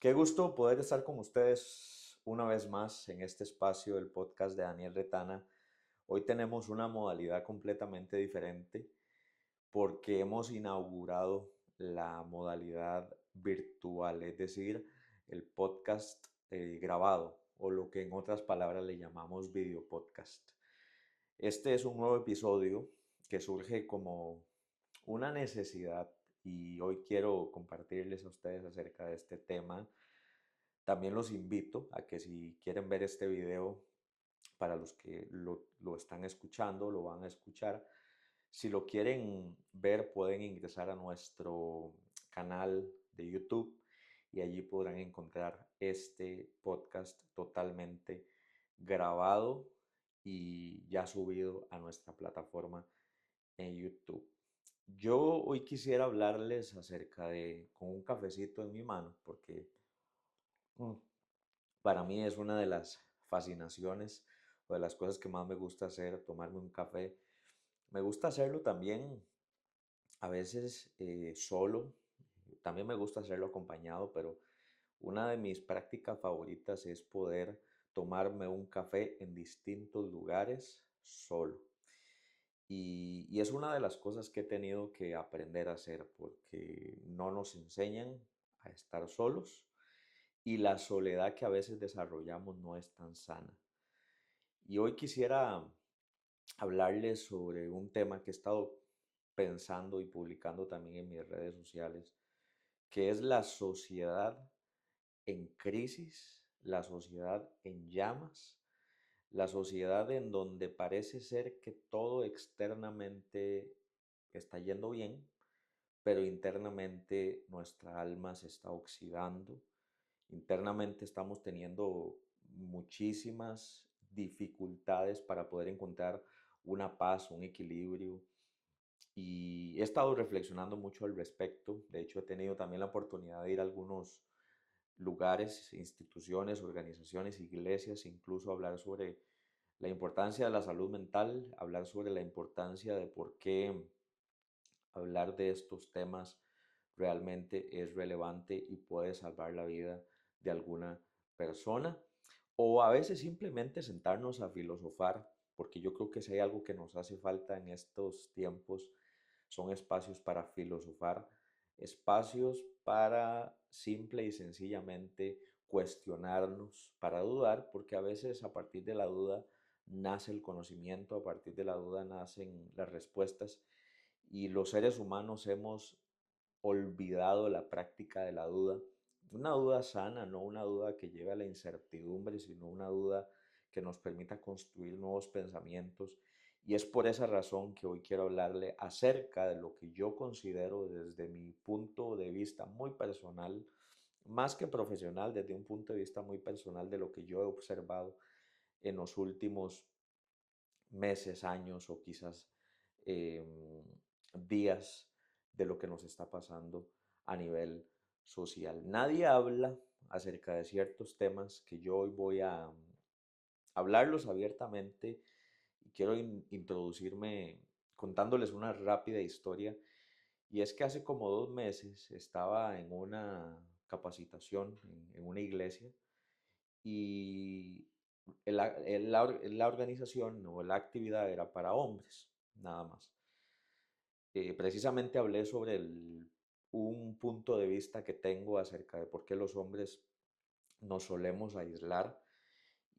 Qué gusto poder estar con ustedes una vez más en este espacio del podcast de Daniel Retana. Hoy tenemos una modalidad completamente diferente porque hemos inaugurado la modalidad virtual, es decir, el podcast grabado o lo que en otras palabras le llamamos video podcast. Este es un nuevo episodio que surge como una necesidad y hoy quiero compartirles a ustedes acerca de este tema. También los invito a que si quieren ver este video, para los que lo están escuchando, lo van a escuchar. Si lo quieren ver, pueden ingresar a nuestro canal de YouTube y allí podrán encontrar este podcast totalmente grabado y ya subido a nuestra plataforma en YouTube. Yo hoy quisiera hablarles acerca de, con un cafecito en mi mano, porque mm, para mí es una de las fascinaciones o de las cosas que más me gusta hacer, tomarme un café. Me gusta hacerlo también a veces solo, también me gusta hacerlo acompañado, pero una de mis prácticas favoritas es poder tomarme un café en distintos lugares solo. Y es una de las cosas que he tenido que aprender a hacer porque no nos enseñan a estar solos y la soledad que a veces desarrollamos no es tan sana. Y hoy quisiera hablarles sobre un tema que he estado pensando y publicando también en mis redes sociales, que es la sociedad en crisis, la sociedad en llamas, la sociedad en donde parece ser que todo externamente está yendo bien, pero internamente nuestra alma se está oxidando. Internamente estamos teniendo muchísimas dificultades para poder encontrar una paz, un equilibrio. Y he estado reflexionando mucho al respecto. De hecho, he tenido también la oportunidad de ir a algunos lugares, instituciones, organizaciones, iglesias, incluso hablar sobre la importancia de la salud mental, hablar sobre la importancia de por qué hablar de estos temas realmente es relevante y puede salvar la vida de alguna persona. O a veces simplemente sentarnos a filosofar, porque yo creo que si hay algo que nos hace falta en estos tiempos, son espacios para filosofar, espacios para simple y sencillamente cuestionarnos, para dudar, porque a veces a partir de la duda nace el conocimiento, a partir de la duda nacen las respuestas y los seres humanos hemos olvidado la práctica de la duda. Una duda sana, no una duda que lleve a la incertidumbre, sino una duda que nos permita construir nuevos pensamientos. Y es por esa razón que hoy quiero hablarle acerca de lo que yo considero desde mi punto de vista muy personal, más que profesional, desde un punto de vista muy personal de lo que yo he observado en los últimos meses, años o quizás días de lo que nos está pasando a nivel social. Nadie habla acerca de ciertos temas que yo hoy voy a hablarlos abiertamente y quiero introducirme contándoles una rápida historia. Y es que hace como 2 meses estaba en una capacitación en una iglesia y la organización o la actividad era para hombres, nada más. Precisamente hablé sobre un punto de vista que tengo acerca de por qué los hombres nos solemos aislar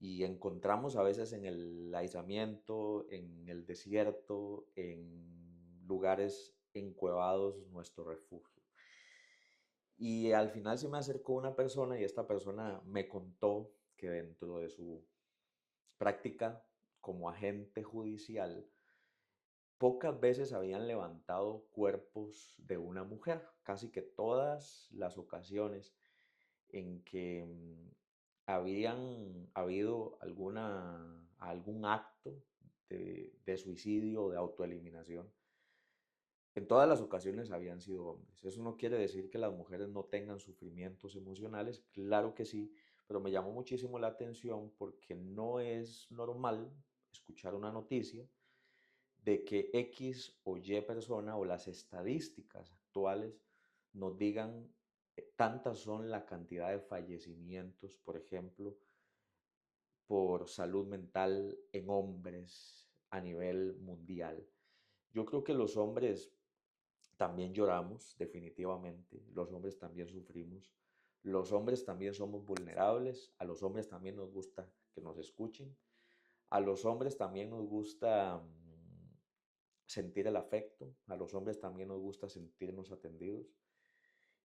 y encontramos a veces en el aislamiento, en el desierto, en lugares encuevados nuestro refugio. Y al final se me acercó una persona y esta persona me contó que dentro de su práctica como agente judicial, pocas veces habían levantado cuerpos de una mujer, casi que todas las ocasiones en que habían habido algún acto de suicidio o de autoeliminación, en todas las ocasiones habían sido hombres. Eso no quiere decir que las mujeres no tengan sufrimientos emocionales, claro que sí, pero me llamó muchísimo la atención porque no es normal escuchar una noticia de que X o Y persona o las estadísticas actuales nos digan tantas son la cantidad de fallecimientos, por ejemplo, por salud mental en hombres a nivel mundial. Yo creo que los hombres también lloramos, definitivamente. Los hombres también sufrimos. Los hombres también somos vulnerables. A los hombres también nos gusta que nos escuchen. A los hombres también nos gusta sentir el afecto. A los hombres también nos gusta sentirnos atendidos.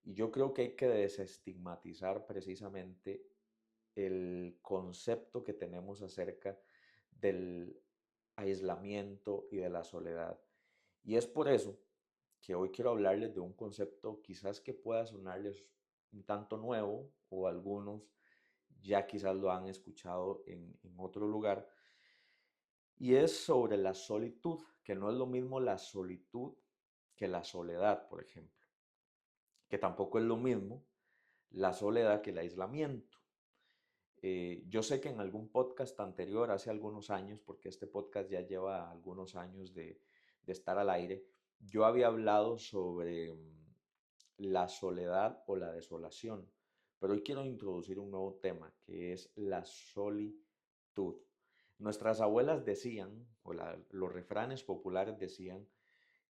Y yo creo que hay que desestigmatizar precisamente el concepto que tenemos acerca del aislamiento y de la soledad. Y es por eso que hoy quiero hablarles de un concepto quizás que pueda sonarles un tanto nuevo o algunos ya quizás lo han escuchado en otro lugar, y es sobre la solitud, que no es lo mismo la solitud que la soledad, por ejemplo, que tampoco es lo mismo la soledad que el aislamiento. Yo sé que en algún podcast anterior, hace algunos años, porque este podcast ya lleva algunos años de estar al aire, yo había hablado sobre la soledad o la desolación, pero hoy quiero introducir un nuevo tema, que es la solitud. Nuestras abuelas decían, los refranes populares decían,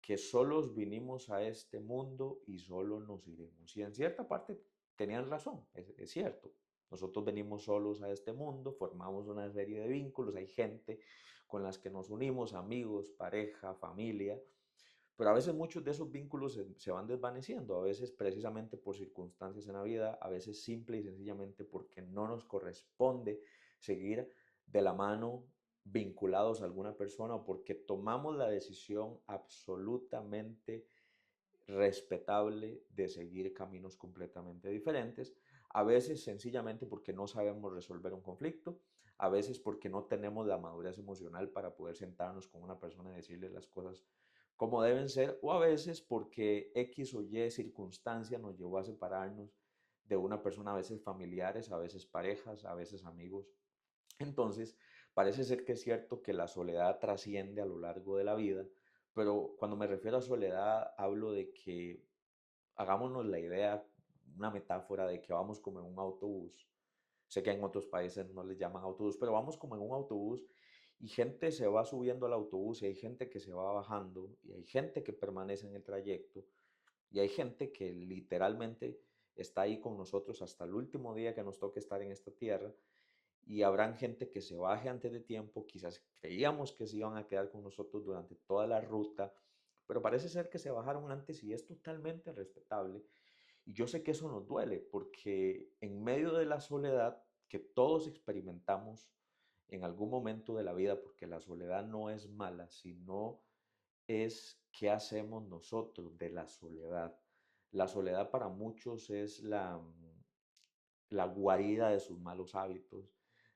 que solos vinimos a este mundo y solo nos iremos. Y en cierta parte tenían razón, es cierto. Nosotros venimos solos a este mundo, formamos una serie de vínculos, hay gente con las que nos unimos, amigos, pareja, familia, pero a veces muchos de esos vínculos se van desvaneciendo, a veces precisamente por circunstancias en la vida, a veces simple y sencillamente porque no nos corresponde seguir de la mano vinculados a alguna persona o porque tomamos la decisión absolutamente respetable de seguir caminos completamente diferentes, a veces sencillamente porque no sabemos resolver un conflicto, a veces porque no tenemos la madurez emocional para poder sentarnos con una persona y decirle las cosas como deben ser, o a veces porque X o Y circunstancia nos llevó a separarnos de una persona, a veces familiares, a veces parejas, a veces amigos. Entonces, parece ser que es cierto que la soledad trasciende a lo largo de la vida, pero cuando me refiero a soledad, hablo de que hagámonos la idea, una metáfora de que vamos como en un autobús. Sé que en otros países no les llaman autobús, pero vamos como en un autobús y gente se va subiendo al autobús y hay gente que se va bajando y hay gente que permanece en el trayecto y hay gente que literalmente está ahí con nosotros hasta el último día que nos toque estar en esta tierra, y habrán gente que se baje antes de tiempo, quizás creíamos que se iban a quedar con nosotros durante toda la ruta, pero parece ser que se bajaron antes y es totalmente respetable. Y yo sé que eso nos duele porque en medio de la soledad que todos experimentamos en algún momento de la vida, porque la soledad no es mala, sino es qué hacemos nosotros de la soledad. La soledad para muchos es la guarida de sus malos hábitos.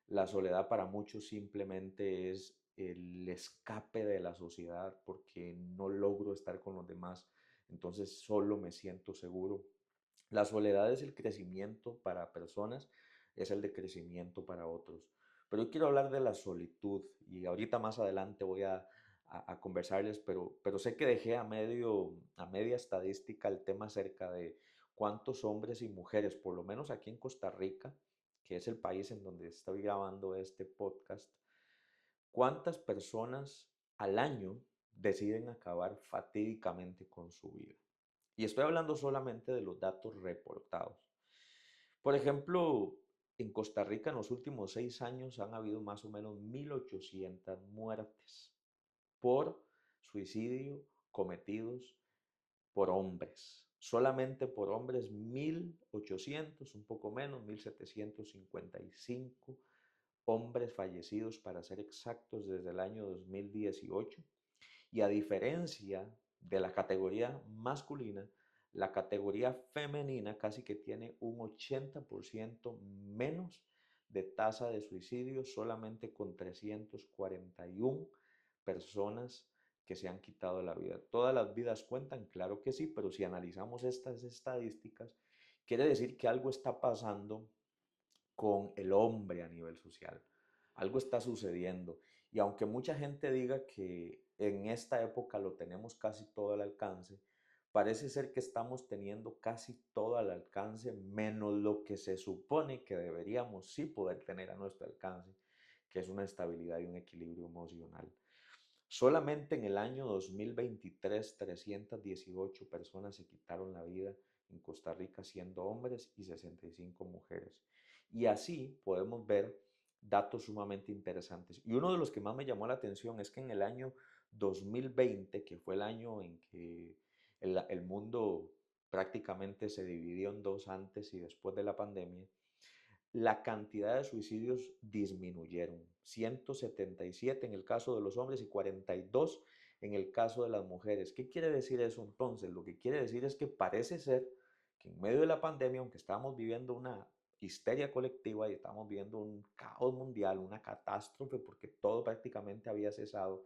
La soledad para muchos simplemente es el escape de la sociedad porque no logro estar con los demás, entonces solo me siento seguro. La soledad es el crecimiento para personas, es el decrecimiento para otros. Pero yo quiero hablar de la solitud y ahorita más adelante voy a conversarles, pero sé que dejé a media estadística el tema acerca de cuántos hombres y mujeres, por lo menos aquí en Costa Rica, que es el país en donde estoy grabando este podcast, cuántas personas al año deciden acabar fatídicamente con su vida. Y estoy hablando solamente de los datos reportados. Por ejemplo, en Costa Rica en los últimos 6 años han habido más o menos 1.800 muertes por suicidio cometidos por hombres. Solamente por hombres 1.800, un poco menos, 1.755 hombres fallecidos para ser exactos desde el año 2018. Y a diferencia de la categoría masculina, la categoría femenina casi que tiene un 80% menos de tasa de suicidio, solamente con 341 personas que se han quitado la vida. ¿Todas las vidas cuentan? Claro que sí, pero si analizamos estas estadísticas, quiere decir que algo está pasando con el hombre a nivel social. Algo está sucediendo. Y aunque mucha gente diga que en esta época lo tenemos casi todo al alcance, parece ser que estamos teniendo casi todo al alcance, menos lo que se supone que deberíamos sí poder tener a nuestro alcance, que es una estabilidad y un equilibrio emocional. Solamente en el año 2023, 318 personas se quitaron la vida en Costa Rica, siendo hombres y 65 mujeres. Y así podemos ver datos sumamente interesantes. Y uno de los que más me llamó la atención es que en el año 2020, que fue el año en que el mundo prácticamente se dividió en dos antes y después de la pandemia, la cantidad de suicidios disminuyeron. 177 en el caso de los hombres y 42 en el caso de las mujeres. ¿Qué quiere decir eso entonces? Lo que quiere decir es que parece ser que en medio de la pandemia, aunque estábamos viviendo una histeria colectiva y estábamos viviendo un caos mundial, una catástrofe, porque todo prácticamente había cesado,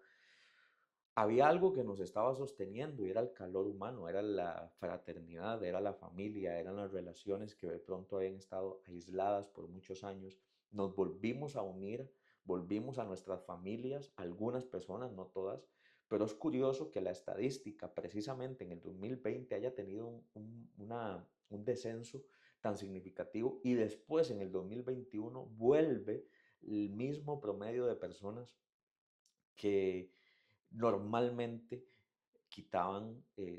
había algo que nos estaba sosteniendo y era el calor humano, era la fraternidad, era la familia, eran las relaciones que de pronto habían estado aisladas por muchos años. Nos volvimos a unir, volvimos a nuestras familias, algunas personas, no todas, pero es curioso que la estadística precisamente en el 2020 haya tenido un descenso tan significativo y después en el 2021 vuelve el mismo promedio de personas que normalmente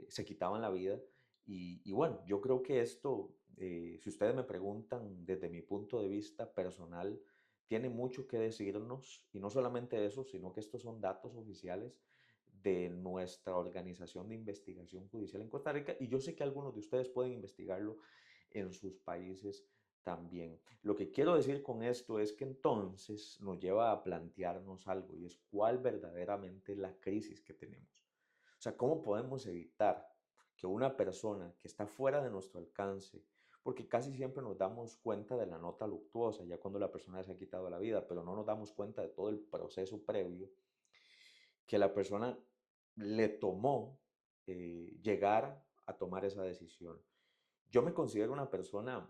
se quitaban la vida. Y bueno, yo creo que esto, si ustedes me preguntan desde mi punto de vista personal, tiene mucho que decirnos, y no solamente eso, sino que estos son datos oficiales de nuestra organización de investigación judicial en Costa Rica, y yo sé que algunos de ustedes pueden investigarlo en sus países también. Lo que quiero decir con esto es que entonces nos lleva a plantearnos algo, y es cuál verdaderamente es la crisis que tenemos. O sea, ¿cómo podemos evitar que una persona que está fuera de nuestro alcance, porque casi siempre nos damos cuenta de la nota luctuosa, ya cuando la persona se ha quitado la vida, pero no nos damos cuenta de todo el proceso previo que la persona le tomó llegar a tomar esa decisión? Yo me considero una persona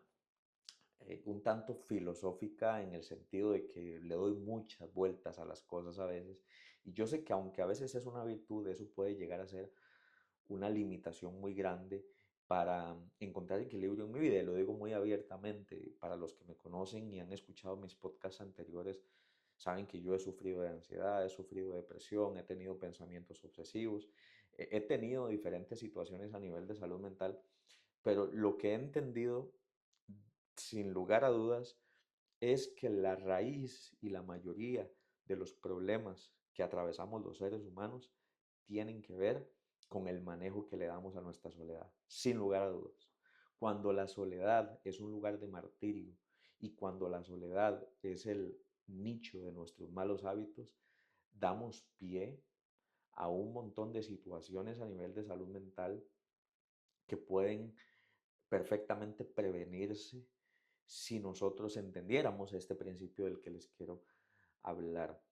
un tanto filosófica en el sentido de que le doy muchas vueltas a las cosas a veces. Y yo sé que aunque a veces es una virtud, eso puede llegar a ser una limitación muy grande para encontrar equilibrio en mi vida. Y lo digo muy abiertamente. Para los que me conocen y han escuchado mis podcasts anteriores, saben que yo he sufrido de ansiedad, he sufrido de depresión, he tenido pensamientos obsesivos, he tenido diferentes situaciones a nivel de salud mental, pero lo que he entendido, sin lugar a dudas, es que la raíz y la mayoría de los problemas que atravesamos los seres humanos tienen que ver con el manejo que le damos a nuestra soledad, sin lugar a dudas. Cuando la soledad es un lugar de martirio y cuando la soledad es el nicho de nuestros malos hábitos, damos pie a un montón de situaciones a nivel de salud mental que pueden perfectamente prevenirse si nosotros entendiéramos este principio del que les quiero hablar.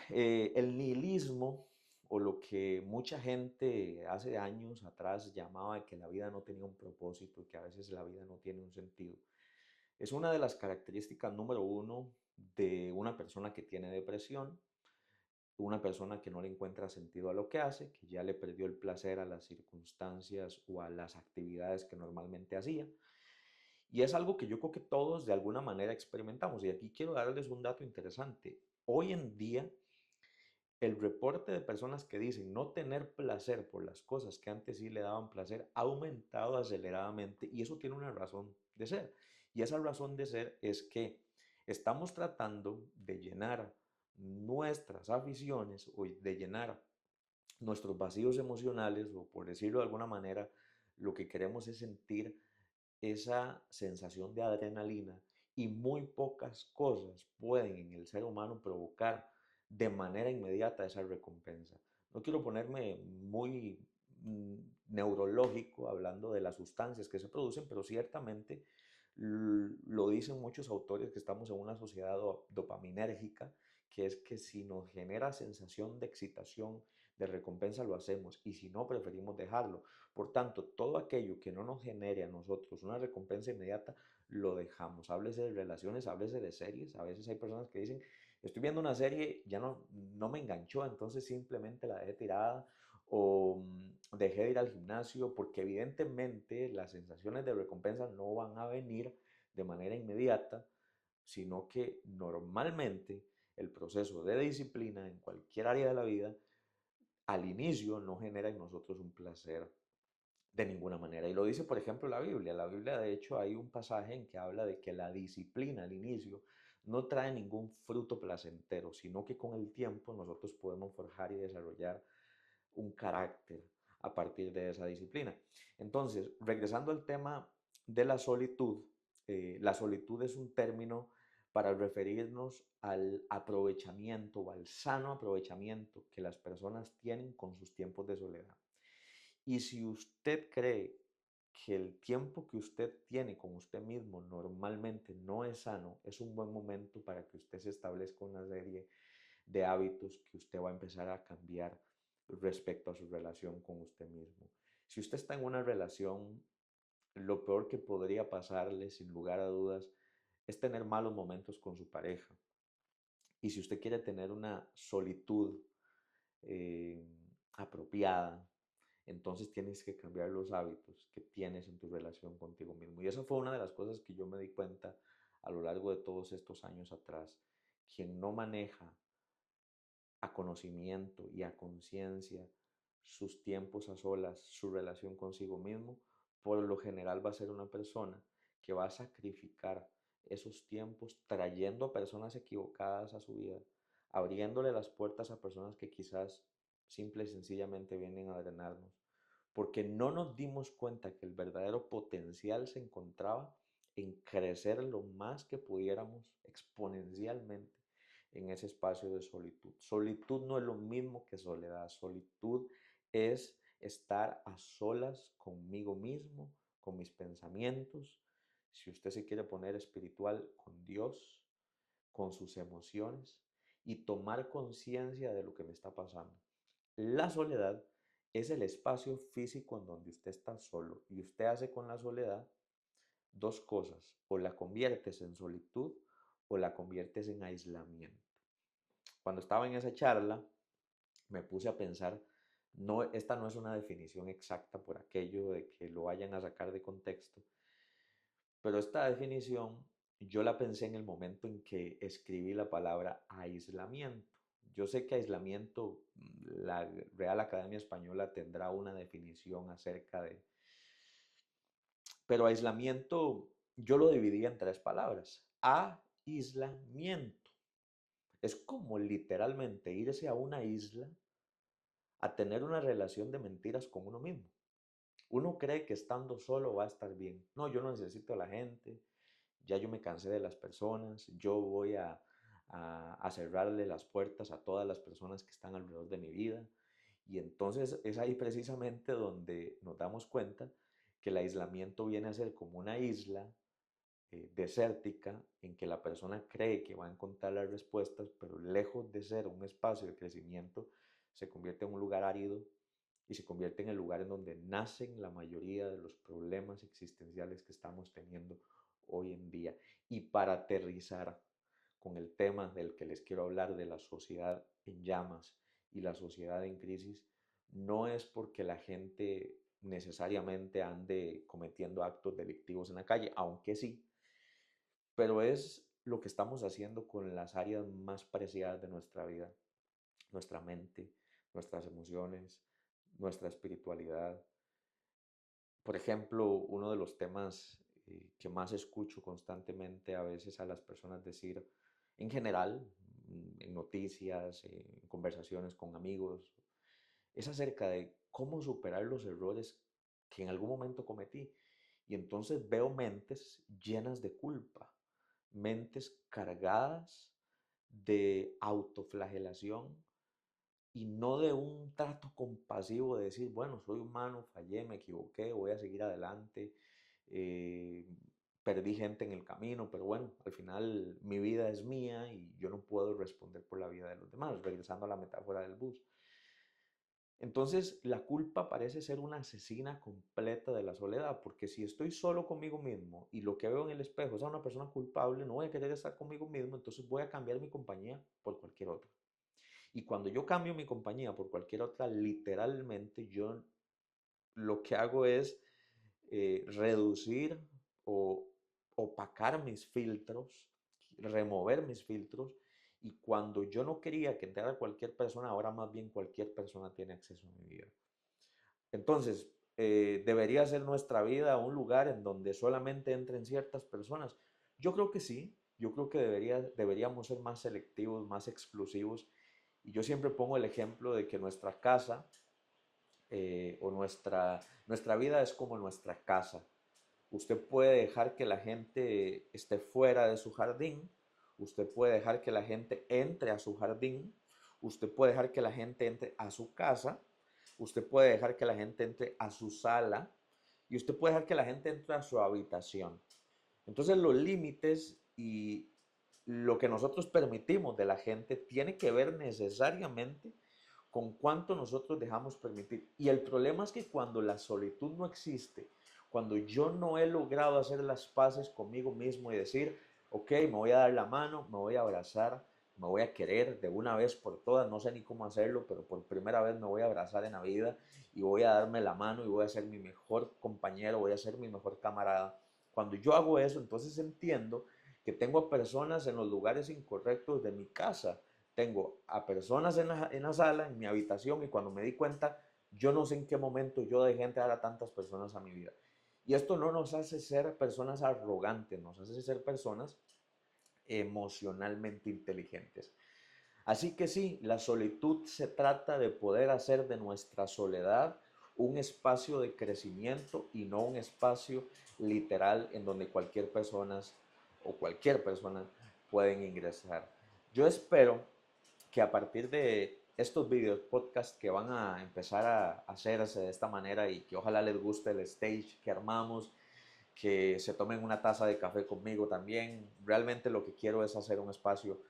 El nihilismo, o lo que mucha gente hace años atrás llamaba que la vida no tenía un propósito y que a veces la vida no tiene un sentido, es una de las características número uno de una persona que tiene depresión, una persona que no le encuentra sentido a lo que hace, que ya le perdió el placer a las circunstancias o a las actividades que normalmente hacía. Y es algo que yo creo que todos de alguna manera experimentamos. Y aquí quiero darles un dato interesante. Hoy en día, el reporte de personas que dicen no tener placer por las cosas que antes sí le daban placer ha aumentado aceleradamente y eso tiene una razón de ser. Y esa razón de ser es que estamos tratando de llenar nuestras aficiones o de llenar nuestros vacíos emocionales o por decirlo de alguna manera, lo que queremos es sentir esa sensación de adrenalina y muy pocas cosas pueden en el ser humano provocar de manera inmediata esa recompensa. No quiero ponerme muy neurológico hablando de las sustancias que se producen, pero ciertamente lo dicen muchos autores que estamos en una sociedad dopaminérgica, que es que si nos genera sensación de excitación, de recompensa, lo hacemos, y si no, preferimos dejarlo. Por tanto, todo aquello que no nos genere a nosotros una recompensa inmediata, lo dejamos. Háblese de relaciones, háblese de series. A veces hay personas que dicen, estoy viendo una serie, ya no me enganchó, entonces simplemente la dejé tirada. o dejé de ir al gimnasio, porque evidentemente las sensaciones de recompensa no van a venir de manera inmediata, sino que normalmente el proceso de disciplina en cualquier área de la vida al inicio no genera en nosotros un placer de ninguna manera. Y lo dice, por ejemplo, la Biblia. La Biblia, de hecho, hay un pasaje en que habla de que la disciplina al inicio no trae ningún fruto placentero, sino que con el tiempo nosotros podemos forjar y desarrollar un carácter a partir de esa disciplina. Entonces, regresando al tema de la solitud es un término para referirnos al aprovechamiento o al sano aprovechamiento que las personas tienen con sus tiempos de soledad. Y si usted cree que el tiempo que usted tiene con usted mismo normalmente no es sano, es un buen momento para que usted se establezca una serie de hábitos que usted va a empezar a cambiar respecto a su relación con usted mismo. Si usted está en una relación, lo peor que podría pasarle, sin lugar a dudas, es tener malos momentos con su pareja. Y si usted quiere tener una solitud eh, apropiada, entonces tienes que cambiar los hábitos que tienes en tu relación contigo mismo. Y eso fue una de las cosas que yo me di cuenta a lo largo de todos estos años atrás. Quien no maneja a conocimiento y a conciencia sus tiempos a solas, su relación consigo mismo, por lo general va a ser una persona que va a sacrificar esos tiempos trayendo a personas equivocadas a su vida, abriéndole las puertas a personas que quizás simple y sencillamente vienen a drenarnos, porque no nos dimos cuenta que el verdadero potencial se encontraba en crecer lo más que pudiéramos exponencialmente en ese espacio de solitud. Solitud no es lo mismo que soledad. Solitud es estar a solas conmigo mismo, con mis pensamientos. Si usted se quiere poner espiritual, con Dios, con sus emociones y tomar conciencia de lo que me está pasando. La soledad es el espacio físico en donde usted está solo y usted hace con la soledad dos cosas: o la conviertes en solitud o la conviertes en aislamiento. Cuando estaba en esa charla, me puse a pensar, no, esta no es una definición exacta por aquello de que lo vayan a sacar de contexto, pero esta definición yo la pensé en el momento en que escribí la palabra aislamiento. Yo sé que aislamiento, la Real Academia Española tendrá una definición acerca de, pero aislamiento yo lo dividí en tres palabras. Aislamiento. Es como literalmente irse a una isla a tener una relación de mentiras con uno mismo. Uno cree que estando solo va a estar bien. No, yo no necesito a la gente, ya yo me cansé de las personas, yo voy a cerrarle las puertas a todas las personas que están alrededor de mi vida. Y entonces es ahí precisamente donde nos damos cuenta que el aislamiento viene a ser como una isla desértica en que la persona cree que va a encontrar las respuestas, pero lejos de ser un espacio de crecimiento, se convierte en un lugar árido y se convierte en el lugar en donde nacen la mayoría de los problemas existenciales que estamos teniendo hoy en día. Y para aterrizar con el tema del que les quiero hablar, de la sociedad en llamas y la sociedad en crisis, no es porque la gente necesariamente ande cometiendo actos delictivos en la calle, aunque sí, pero es lo que estamos haciendo con las áreas más preciadas de nuestra vida, nuestra mente, nuestras emociones, nuestra espiritualidad. Por ejemplo, uno de los temas que más escucho constantemente a veces a las personas decir, en general, en noticias, en conversaciones con amigos, es acerca de cómo superar los errores que en algún momento cometí. Y entonces veo mentes llenas de culpa, mentes cargadas de autoflagelación y no de un trato compasivo de decir, bueno, soy humano, fallé, me equivoqué, voy a seguir adelante, eh, perdí gente en el camino, pero bueno, al final mi vida es mía y yo no puedo responder por la vida de los demás, regresando a la metáfora del bus. Entonces, la culpa parece ser una asesina completa de la soledad, porque si estoy solo conmigo mismo y lo que veo en el espejo es a una persona culpable, no voy a querer estar conmigo mismo, entonces voy a cambiar mi compañía por cualquier otra. Y cuando yo cambio mi compañía por cualquier otra, literalmente yo lo que hago es reducir o opacar mis filtros, remover mis filtros. Y cuando yo no quería que entrara cualquier persona, ahora más bien cualquier persona tiene acceso a mi vida. Entonces, ¿debería ser nuestra vida un lugar en donde solamente entren ciertas personas? Yo creo que sí, yo creo que deberíamos ser más selectivos, más exclusivos. Y yo siempre pongo el ejemplo de que nuestra casa o nuestra vida es como nuestra casa. Usted puede dejar que la gente esté fuera de su jardín, usted puede dejar que la gente entre a su jardín, usted puede dejar que la gente entre a su casa, usted puede dejar que la gente entre a su sala y usted puede dejar que la gente entre a su habitación. Entonces los límites y lo que nosotros permitimos de la gente tiene que ver necesariamente con cuánto nosotros dejamos permitir. Y el problema es que cuando la solitud no existe, cuando yo no he logrado hacer las paces conmigo mismo y decir, ok, me voy a dar la mano, me voy a abrazar, me voy a querer de una vez por todas, no sé ni cómo hacerlo, pero por primera vez me voy a abrazar en la vida y voy a darme la mano y voy a ser mi mejor compañero, voy a ser mi mejor camarada. Cuando yo hago eso, entonces entiendo que tengo personas en los lugares incorrectos de mi casa, tengo a personas en la sala, en mi habitación, y cuando me di cuenta, yo no sé en qué momento yo dejé entrar a tantas personas a mi vida. Y esto no nos hace ser personas arrogantes, nos hace ser personas emocionalmente inteligentes. Así que sí, la solitud se trata de poder hacer de nuestra soledad un espacio de crecimiento y no un espacio literal en donde cualquier persona pueden ingresar. Yo espero que a partir de estos videos podcast que van a empezar a hacerse de esta manera y que ojalá les guste el stage que armamos, que se tomen una taza de café conmigo también. Realmente lo que quiero es hacer un espacio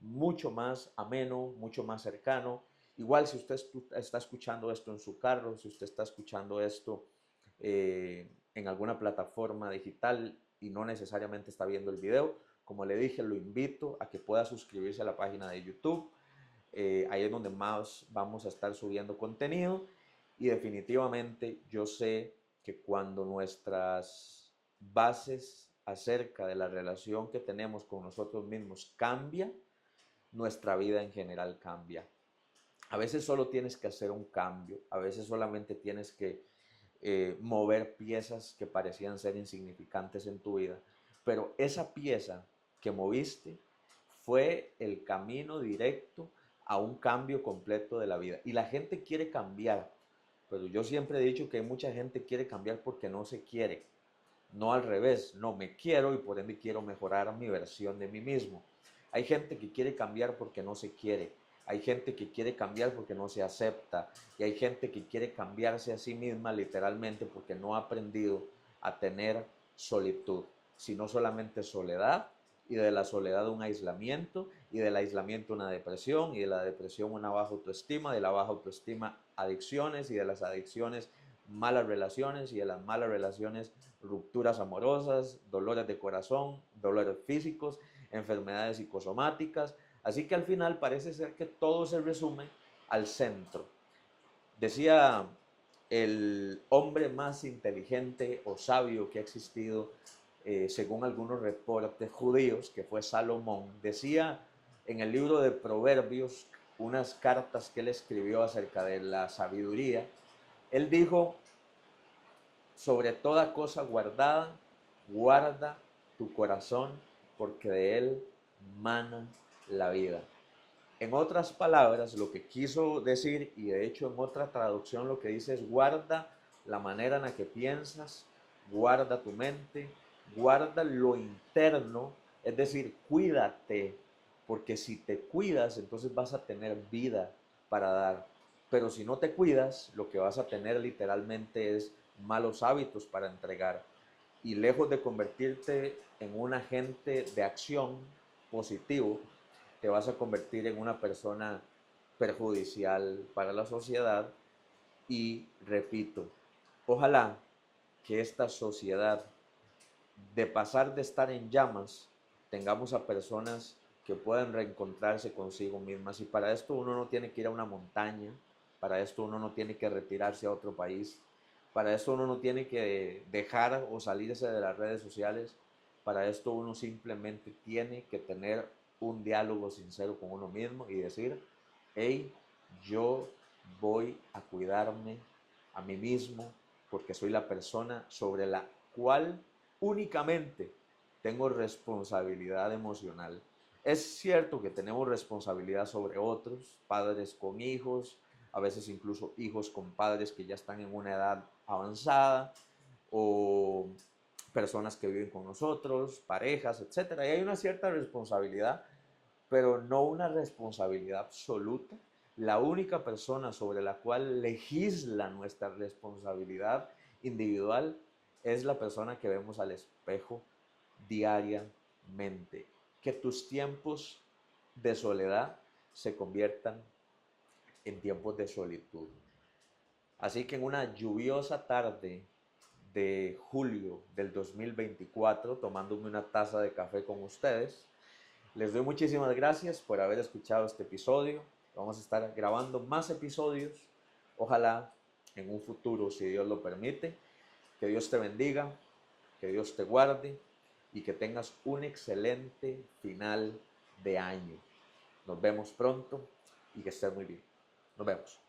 mucho más ameno, mucho más cercano. Igual si usted está escuchando esto en su carro, si usted está escuchando esto en alguna plataforma digital y no necesariamente está viendo el video, como le dije, lo invito a que pueda suscribirse a la página de YouTube. Ahí es donde más vamos a estar subiendo contenido y definitivamente yo sé que cuando nuestras bases acerca de la relación que tenemos con nosotros mismos cambia, nuestra vida en general cambia. A veces solo tienes que hacer un cambio, a veces solamente tienes que mover piezas que parecían ser insignificantes en tu vida, pero esa pieza que moviste fue el camino directo a un cambio completo de la vida. Y la gente quiere cambiar, pero yo siempre he dicho que mucha gente quiere cambiar porque no se quiere, no al revés, no me quiero y por ende quiero mejorar mi versión de mí mismo. Hay gente que quiere cambiar porque no se quiere, hay gente que quiere cambiar porque no se acepta y hay gente que quiere cambiarse a sí misma literalmente porque no ha aprendido a tener solitud, sino solamente soledad y de la soledad un aislamiento y del aislamiento una depresión y de la depresión una baja autoestima, de la baja autoestima adicciones y de las adicciones malas relaciones y de las malas relaciones rupturas amorosas, dolores de corazón, dolores físicos, enfermedades psicosomáticas. Así que al final parece ser que todo se resume al centro. Decía el hombre más inteligente o sabio que ha existido, según algunos reportes judíos, que fue Salomón, decía en el libro de Proverbios, unas cartas que él escribió acerca de la sabiduría, él dijo, sobre toda cosa guardada, guarda tu corazón, porque de él mana la vida. En otras palabras, lo que quiso decir, y de hecho en otra traducción lo que dice es guarda la manera en la que piensas, guarda tu mente, guarda lo interno, es decir, cuídate, porque si te cuidas, entonces vas a tener vida para dar. Pero si no te cuidas, lo que vas a tener literalmente es malos hábitos para entregar. Y lejos de convertirte en un agente de acción positivo, te vas a convertir en una persona perjudicial para la sociedad. Y repito, ojalá que esta sociedad, de pasar de estar en llamas, tengamos a personas que puedan reencontrarse consigo mismas. Y para esto uno no tiene que ir a una montaña, para esto uno no tiene que retirarse a otro país, para esto uno no tiene que dejar o salirse de las redes sociales, para esto uno simplemente tiene que tener un diálogo sincero con uno mismo y decir, hey, yo voy a cuidarme a mí mismo porque soy la persona sobre la cual únicamente tengo responsabilidad emocional. Es cierto que tenemos responsabilidad sobre otros, padres con hijos, a veces incluso hijos con padres que ya están en una edad avanzada, o personas que viven con nosotros, parejas, etcétera. Y hay una cierta responsabilidad, pero no una responsabilidad absoluta. La única persona sobre la cual legisla nuestra responsabilidad individual es la persona que vemos al espejo diariamente. Que tus tiempos de soledad se conviertan en tiempos de solitud. Así que en una lluviosa tarde de julio del 2024, tomándome una taza de café con ustedes, les doy muchísimas gracias por haber escuchado este episodio. Vamos a estar grabando más episodios, ojalá en un futuro, si Dios lo permite. Que Dios te bendiga, que Dios te guarde y que tengas un excelente final de año. Nos vemos pronto y que estés muy bien. Nos vemos.